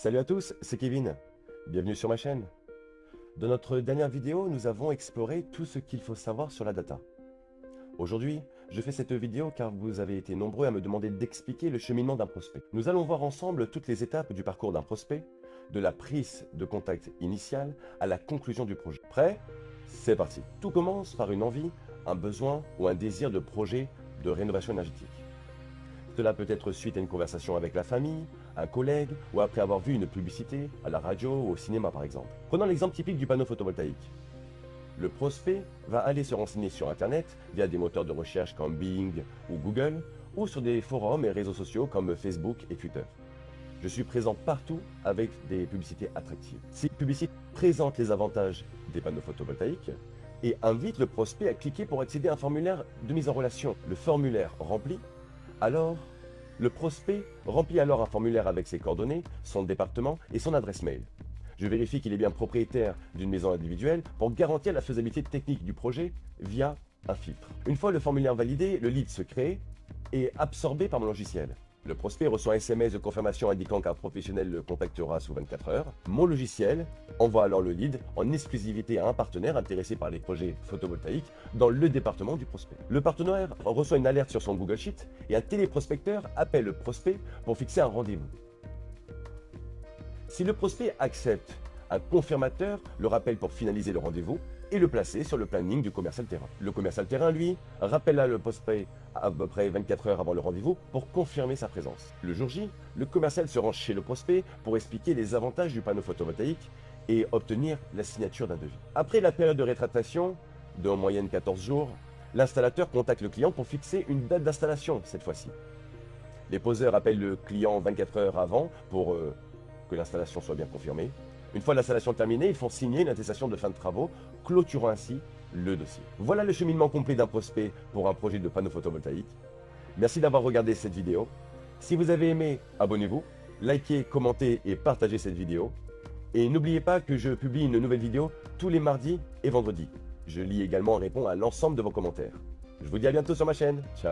Salut à tous, c'est Kevin. Bienvenue sur ma chaîne. Dans notre dernière vidéo, nous avons exploré tout ce qu'il faut savoir sur la data. Aujourd'hui, je fais cette vidéo car vous avez été nombreux à me demander d'expliquer le cheminement d'un prospect. Nous allons voir ensemble toutes les étapes du parcours d'un prospect, de la prise de contact initiale à la conclusion du projet. Prêt? C'est parti. Tout commence par une envie, un besoin ou un désir de projet de rénovation énergétique. Cela peut être suite à une conversation avec la famille, un collègue ou après avoir vu une publicité à la radio ou au cinéma par exemple. Prenons l'exemple typique du panneau photovoltaïque. Le prospect va aller se renseigner sur Internet via des moteurs de recherche comme Bing ou Google ou sur des forums et réseaux sociaux comme Facebook et Twitter. Je suis présent partout avec des publicités attractives. Ces publicités présentent les avantages des panneaux photovoltaïques et invitent le prospect à cliquer pour accéder à un formulaire de mise en relation. Le formulaire rempli, alors, le prospect remplit alors un formulaire avec ses coordonnées, son département et son adresse mail. Je vérifie qu'il est bien propriétaire d'une maison individuelle pour garantir la faisabilité technique du projet via un filtre. Une fois le formulaire validé, le lead se crée et absorbé par mon logiciel. Le prospect reçoit un SMS de confirmation indiquant qu'un professionnel le contactera sous 24 heures. Mon logiciel envoie alors le lead en exclusivité à un partenaire intéressé par les projets photovoltaïques dans le département du prospect. Le partenaire reçoit une alerte sur son Google Sheet et un téléprospecteur appelle le prospect pour fixer un rendez-vous. Si le prospect accepte, un confirmateur le rappelle pour finaliser le rendez-vous et le placer sur le planning du commercial terrain. Le commercial terrain, lui, rappellera le prospect à peu près 24 heures avant le rendez-vous pour confirmer sa présence. Le jour J, le commercial se rend chez le prospect pour expliquer les avantages du panneau photovoltaïque et obtenir la signature d'un devis. Après la période de rétractation, en moyenne 14 jours, l'installateur contacte le client pour fixer une date d'installation cette fois-ci. Les poseurs appellent le client 24 heures avant pour que l'installation soit bien confirmée. Une fois l'installation terminée, ils font signer une attestation de fin de travaux, clôturant ainsi le dossier. Voilà le cheminement complet d'un prospect pour un projet de panneau photovoltaïque. Merci d'avoir regardé cette vidéo. Si vous avez aimé, abonnez-vous, likez, commentez et partagez cette vidéo. Et n'oubliez pas que je publie une nouvelle vidéo tous les mardis et vendredis. Je lis également et réponds à l'ensemble de vos commentaires. Je vous dis à bientôt sur ma chaîne. Ciao.